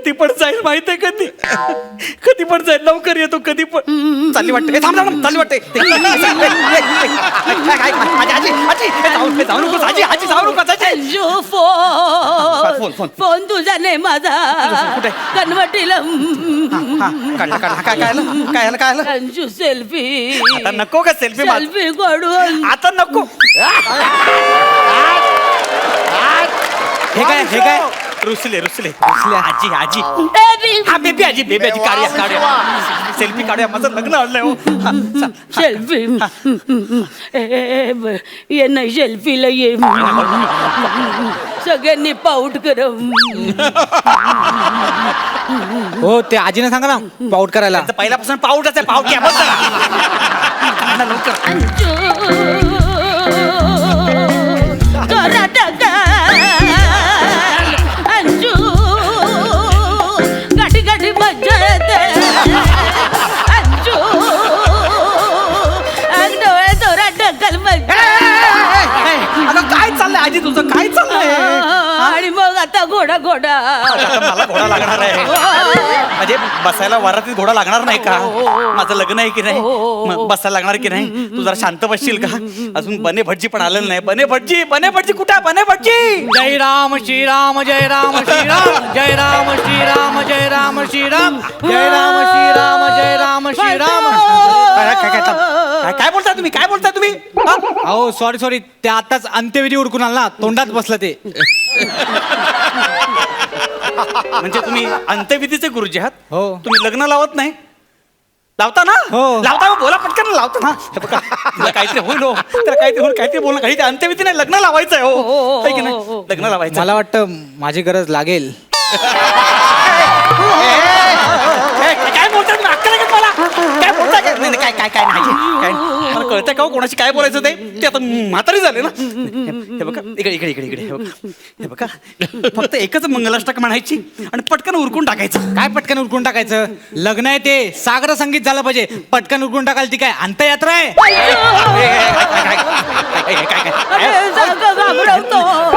कधी पण जाईल माहितीये, कधी पण जाईल, लवकर येतो कधी पण. चालली वाटते, थांब थांब, चालली वाटते. जाऊ नको आजी, आजी जाऊ नको आजी. फोन तुझा नाही माझा. कुठे? कन्वर्टीला काय अंजू सेल्फी. आता नको का सेल्फी? सेल्फी काढून आता नको. हे काय रुसले आजी आजी. हा बेबी आजी, बेबी आजी, काढूया सेल्फी काढूया. माझं लग्न आणलंय हो. सेल्फी. ये नाही सेल्फीला ये. सगळ्यांनी पाऊट कर. हो ते आजीने सांगा ना पाऊट करायला. पहिल्यापासून पाऊटच आहे. पाऊट घ्या बस अंजू गाठी गाठी मज्जा येते. अंजू डोळे जोरात ढकल मज्जा. काय चाललंय आजी तुझं? काय चाललंय? आणि मग आता घोडा मला घोडा लागणार आहे. म्हणजे बसायला वरातीत घोडा लागणार नाही का? माझं लग्न आहे की नाही? मग बसायला लागणार की नाही? तू जरा शांत बसशील का? अजून बने भटजी पण आलेलं नाही. बने भटजी कुठे आहे? बने भटजी. जय राम श्रीराम, जय राम श्रीराम, जय राम श्रीराम, जय राम श्रीराम, जय राम श्रीराम, जय राम श्रीराम. काय बोलताय तुम्ही? काय बोलताय तुम्ही? अहो सॉरी ते आताच अंत्यविधी उरकून आला ना, तोंडात बसलं ते. म्हणजे तुम्ही अंत्यविधीचे गुरुजी आहात? हो. तुम्ही लग्न लावत नाही? लावता ना? हो. लावता मग बोला पटकन. लावता ना? हे बघा, तुला काहीतरी होईल हो. त्याला काहीतरी बोलणं. काही अंत्यविधी नाही, लग्न लावायचं आहे हो. है की नाही? लग्न लावायचं. मला वाटतं माझी गरज लागेल. काय बोलताय तुम्ही? अक्कल आहे का मला? काय बोलताय? काय नाही. मला कळतंय का हो कोणाशी काय बोलायचं ते आता म्हातारी झाले ना. हे बघा इकडे. हे बघा फक्त एकच मंगलाष्टक म्हणायची आणि पटकन उरकून टाकायचं. काय पटकन उरकून टाकायचं? लग्न आहे ते सागर संगीत झालं पाहिजे. पटकन उरकून टाकाल ती काय अंत्ययात्रा आहे?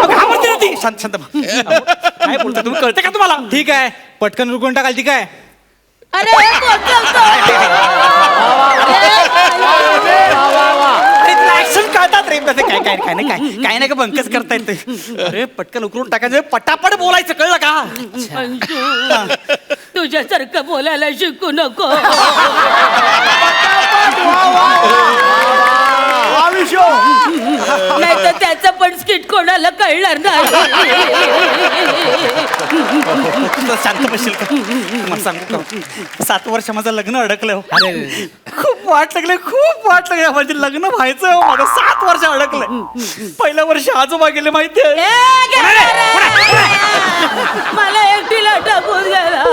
घाबरते ना ती. शांत काय बोलताय तुम्ही? कळतंय का तुम्हाला? ठीक आहे पटकन उरकून टाकाल ती काय? अरे ऍक्शन कळतात रे. काय नाही का बंकच करता येते. अरे पटकन उकरून टाकायचं, पटापट बोलायचं, कळलं का? अंजू तुझ्यासारखं बोलायला शिकू नको. नाही तर त्याचं पण स्किट कोणाला कळणार नाही. शांत बसशील का? मला सांगू का, 7 वर्ष माझं लग्न अडकलं हो. अरे खूप वाट लागले म्हणजे लग्न व्हायचं हो. माझं 7 वर्ष अडकलंय. पहिल्या वर्षी आजोबा गेले माहितीये. मला एकटीला टाकून गेला.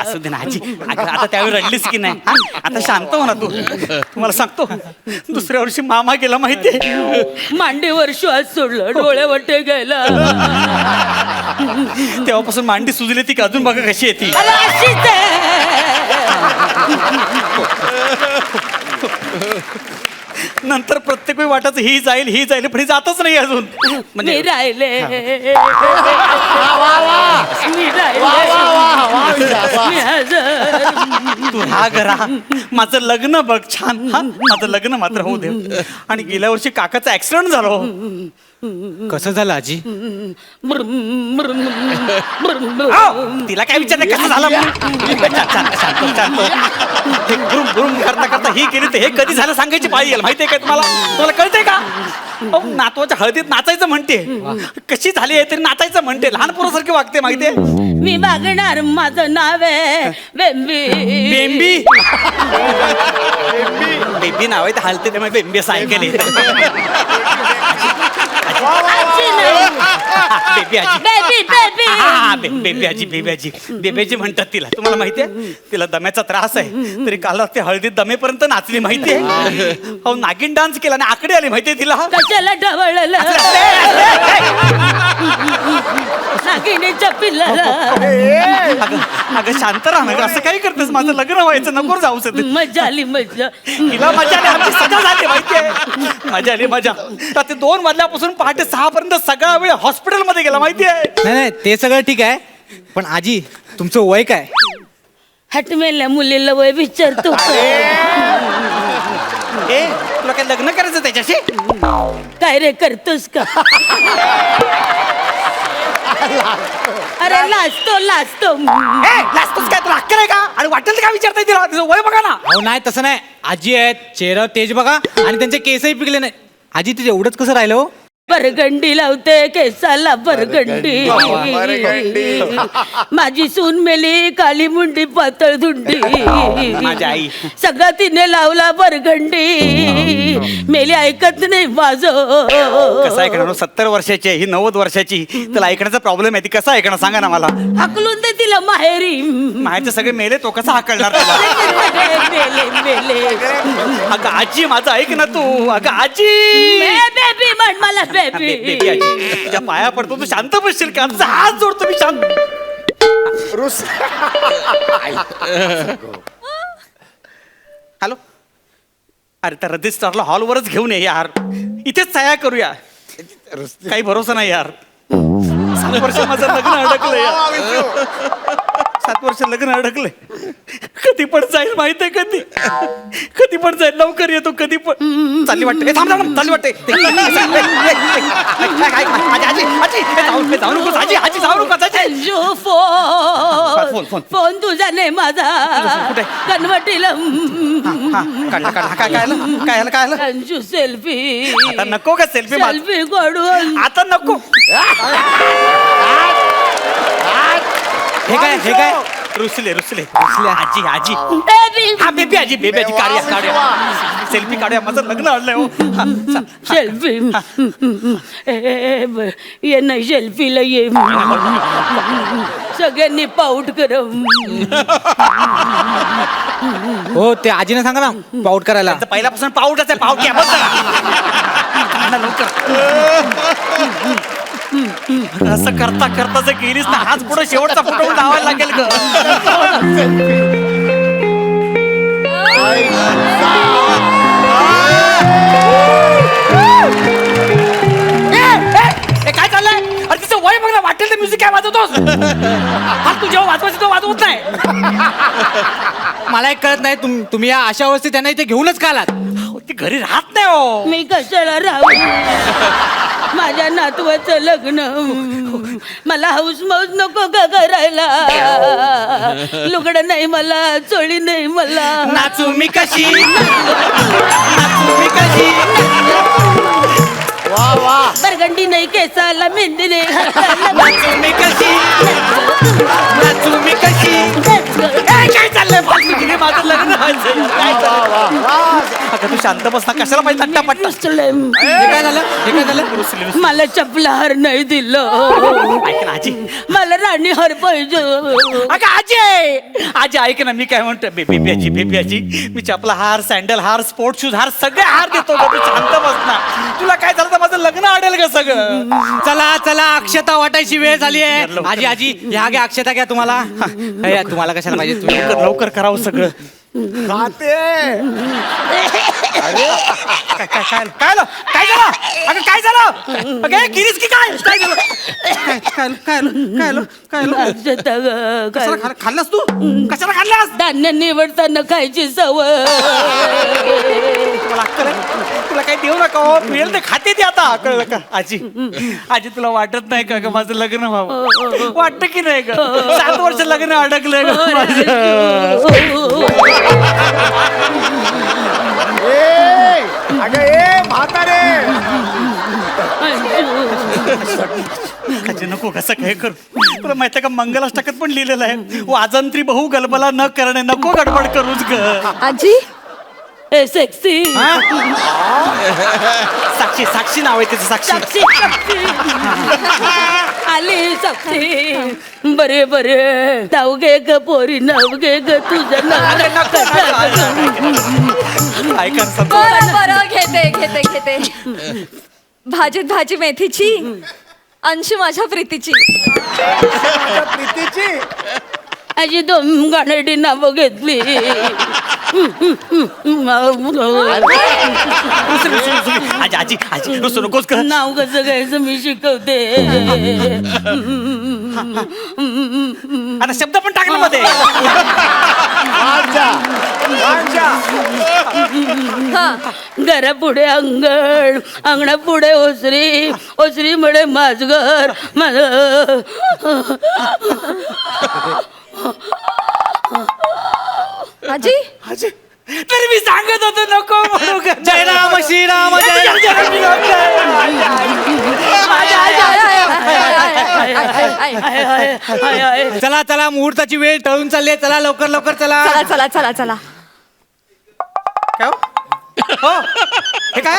असू दे ना आजी. आता त्यावेळी रडलीस की नाही? आता शांत हो ना तू. तुम्हाला सांगतो, दुसऱ्या वर्षी मामा गेला माहितीये. मांडीवर श्वास सोडलं, डोळ्यावरटे गेला. तेव्हापासून मांडी सुजली ती, अजून बघा कशी येते. अरे अशीच आहे. नंतर प्रत्येक वेळी वाटायचं ही जाईल पण ही जातच नाही अजून. मी राहिले. तू हा घरा माझं लग्न बघ छान. हा माझं लग्न मात्र होऊ दे. आणि गेल्या वर्षी काकाचा ऍक्सिडेंट झालो. कसं झालं आजी? तिला काय विचारलं कसं झालं? शांत. गुरुम करता ही केली तर हे कधी झालं सांगायची पाळी येईल माहितीये का तुम्हाला कळतंय का? नातवाच्या हळदीत नाचायचं म्हणते. कशी झाली आहे तरी नाचायचं म्हणते. लहान पोरासारखी वागते माहितीये. मी मागणार, माझं नाव आहे बेंबी. बेबी नाव आहे ते हलते त्यामुळे बेंबी असं ऐकले. बेबी आजी म्हणतात तिला. तुम्हाला माहितीये तिला दम्याचा त्रास आहे, तरी काल ते हळदीत दमेपर्यंत नाचली माहितीये. हो नागिन डान्स केला आणि आकडे आली माहितीये तिला. कशाला ढवळलं नागिनीच्या पिल्लाला. अगं शांत राहा ना. असं काही करतेस? माझं लग्न व्हायचं, नको जाऊ शकत. मजा आली मजा. तिला मजा आली, आमची सजा झाली माहितीये. मजा आली मजा. रात्री 2 वाजल्यापासून पहाटे 6 पर्यंत सगळा वेळ हॉस्पिटलमध्ये गेला माहितीये. नाही ते सगळं ठीक आहे. पण आजी तुमचं वय काय? हटमेल्या मुलीला वय विचारतो ए तुला काय लग्न करायचं त्याच्याशी? काय रे करतोस का? अरे लाजतो लाजतोच काय तुला अक्कल आहे का? आणि वाटेल काय विचारताय तिला? तिचं वय बघा ना. अहो नाही तसं नाही, आजी आहेत, चेहरा तेज बघा आणि त्यांचे केसही पिकले नाही. आजी तुझे एवढंच कसं राहिलं हो? बरगंडी लावते केसाला बरगंडी माझी सून मेली काली मुंडी पातळ धुंडी माझी आई. सगळं तिने लावला बरगंडी मेली ऐकत नाही माझं. कसं ऐकणार? 70 वर्षाची आहे ही, 90 वर्षाची. तिला ऐकण्याचा प्रॉब्लेम आहे. ती कसं ऐकणार सांगा ना मला. हाकलून दे तिला माहेरी. माहेरचे सगळे मेले, तो कसा हाकलणार तुला? मेले अगं आजी माझं ऐक ना तू. अगं आजी बेबी म्हण मला बेबी. बेबी आजी तुझ्या पाया पडतो, तू शांत बसशील का? तुझा हात जोडतो मी शांत. हॅलो. अरे त्या रजिस्टरला हॉलवरच घेऊन ये यार. इथेच सह्या करूया. काही भरोसा नाही यार. 7 वर्ष माझं लग्न अडकलं यार. 7 वर्ष लग्न अडकलंय. कधी पण जाईल माहित आहे? कधी पण जाईल. लवकर येतो कधी पण. चालली वाटते. थांब थांब चालली वाटते. आजी जाऊ नकोस. आजी जाऊ नकोस. अंजू फोन. फोन तुझा नाही माझा. कुठे? कन्वर्टीला काय आलं? अंजू सेल्फी. आता नको का सेल्फी? सेल्फी काढून आता नको. हे काय रुसले आजी हा बेबी आजी काढूया सेल्फी काढूया. माझं लग्न आणलंय हो. सेल्फी ये नाही सेल्फीला ये. सगळ्यांनी पाऊट कर. हो ते आजीने सांगा ना पाऊट करायला. पहिल्यापासून पाऊटच आहे. पाऊट घ्या बस जरा. लवकर. असं करता जर गेलीस ना आज पुढे शेवटचा फोटो लावायला लागेल ग. काय चाललंय? अरे तिचं वय बघ ना. वाटेल तर म्युझिक काय वाजवतोस? हा तू जेव्हा वाजवायचं तो वाजवत नाही. मला एक कळत नाही तुम्ही या अशा अवस्थेत त्यांना इथे घेऊनच का आलात? ती घरी राहत नाही हो. मी कशाला राहू? माझ्या नातवाचं लग्न. मला हाऊस मौज नको का करायला? लुगडं नाही मला, चोळी नाही मला. नाचू मी कशी. बरगंडी नाही केसाला मेहंदी नाही. काय चाललंय? माझं लग्न व्हायचं. काय चाललंय? तू शांत बस ना. कशाला पाहिजे नट्टा पट्टा? हे काय झालं? मला चपला हार नाही दिलं. ऐक ना आजी. मला राणी हार पाहिजे. अगं आजी ऐक ना मी काय म्हणतो. बेबी आजी मी चपला हार, सँडल हार, स्पोर्ट शूज हार सगळे हार देतो. तू शांत बस ना. तुला काय झालं तर माझं लग्न अडेल का सगळं? चला अक्षता वाटायची वेळ झाली आहे. आजी ह्या घ्या अक्षता घ्या. तुम्हाला कशाला पाहिजे? तुम्ही लवकर करावं सगळं. काय झालं? अगं काय झालं? अगं गिरीश की काय झालं? कशाला खाल्लास तू? कशाला खाल्लास? धान्य निवडताना खायची सवय. तुला अक्कल आहे? तुला काही देऊ नका हो. मिळेल ते खाते ते आता. कळलं का आजी तुला वाटत नाही का ग माझं लग्न व्हावं? वाटतं की नाही ग? 7 वर्ष लग्न अडकलंय ग म्हातारे. आजी नको कसं काय करू. तुला माहिती का मंगलाष्टकात पण लिहिलेलं आहे वाजंत्री बहु गलबला न करणे. नको गडबड करूच ग आजी. ए सेक्सी. साक्षी नाव आहे त्याचं. साक्षी आली साक्षी. बरे नाव घे ग पोरी. नाव घे ग तुझं नाव. ऐका बरं घेते. भाजीत भाजी मेथीची. अंशू माझ्या प्रीतीची. आजी 2 गाणेडी नावं घेतली. आजी रुसू नकोस कर. नाव कसं घ्यायचं मी शिकवते. आता शब्द पण टाकला मध्ये. घरा पुढे अंगण, अंगणा पुढे ओसरी, ओसरी मुळे माझघर, आजी तरी मी सांगत होतो नको म्हणू का. जय राम श्रीराम जय चला चला मुहूर्ताची वेळ टळून चालली. चला लवकर लवकर चला. चला चला चला चला. काय हो? हो हे काय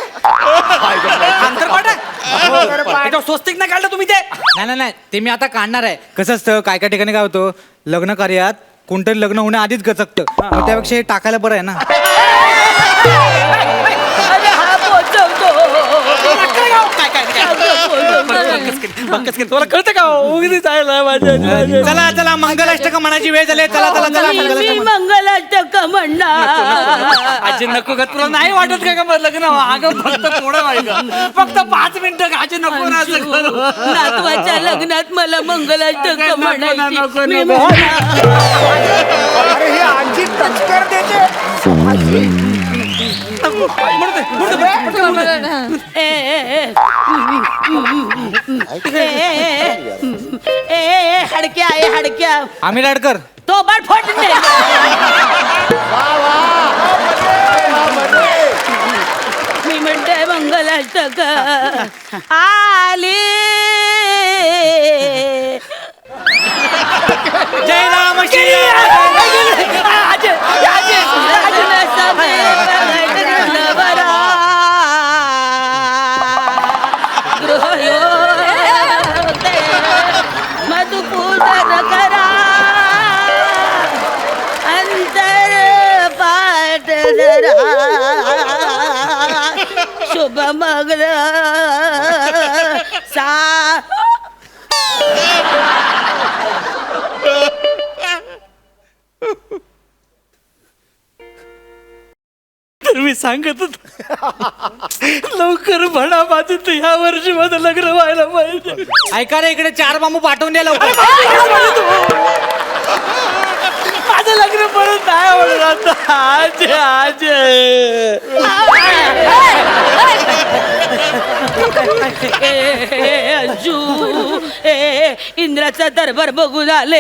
अंतरपाठ आहे. याच्यावर स्वस्तिक नाही काढलं तुम्ही ते. नाही नाही ते मी आता काढणार आहे. कसं असतं काय काय ठिकाणी काय होतं लग्न कार्यात कोणतरी लग्न होण्याआधीच गचकतं. मग त्यापेक्षा हे टाकायला बरं आहे ना. अरे हा पोचवतो. काय काय तुला कळतं का उगीच जायला माझ्या. चला चला मंगलाष्टक म्हणायची वेळ झाली. चला चला चला मी मंगलाष्टक मंगलाष्टक म्हणणार. आजी नको का तुला नाही वाटत का मग लग्न अगं फक्त थोडं व्हायचं फक्त 5 मिनिटं आजी नको ना असं करू. नातवाच्या लग्नात मला मंगलाष्टक नको, म्हणायची. नको, मी नको. म्हणणार. अरे ही आजी टचकर देते. ए, ए, ए, ए, हडक्या ए हडक्या आम्ही लाडकर. तो बाट फोडणे. मी म्हणते मंगलाष्टक आले. जय राम श्रीराम. मधुपूजन करा अंतर पाठ धरा शुभ मंगल सा. तर मी सांगत होतो लवकर म्हणा माझं तर ह्या वर्षी माझं लग्न व्हायला पाहिजे. ऐका रे इकडे 4 बांबू पाठवून द्या लवकर. माझं लग्न परत नाही आवडत आता. आजी आजी अंजू इंद्राचा दरबार बघून आले.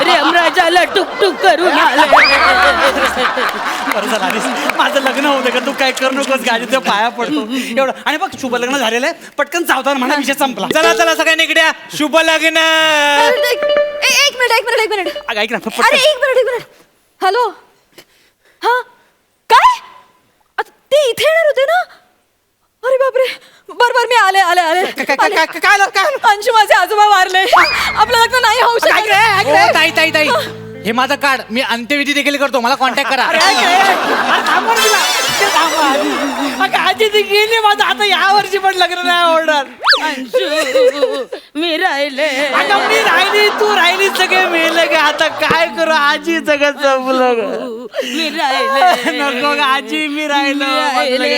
रेमराजाला टुकटुक करून आले. बरं झालं आधीच माझं लग्न होतं का तू काय करू नकोस गाडी तुझ्या पाया पडतो एवढं. आणि बघ शुभ लग्न झालेलं आहे पटकन सावधान म्हणा विषय संपला. चला चला सगळ्यांनी इकडे या. शुभ लग्न. एक मिनिट. अगं ऐक ना अरे पटकन. एक मिनिट. हॅलो. हा काय आता ते इथे येणार होते ना. अरे बापरे. बर मी आले काय अंशू माझे आजोबा वारले. आपलं लग्न नाही होऊ शकत. ओ, ताई ताई ताई हे माझं कार्ड. मी अंत्यविधी देखील करतो. मला कॉन्टॅक्ट करा. आजी ती गेली माझं आता या वर्षी पण लग्न नाही आवडणार. अंशू मी राहिले. अगं मी राहिली तू राहिली सगळे मिळले का आता काय करू आजी सगळं संपलं. मी राहिले. नको ग आजी मी राहिलो. राहिले.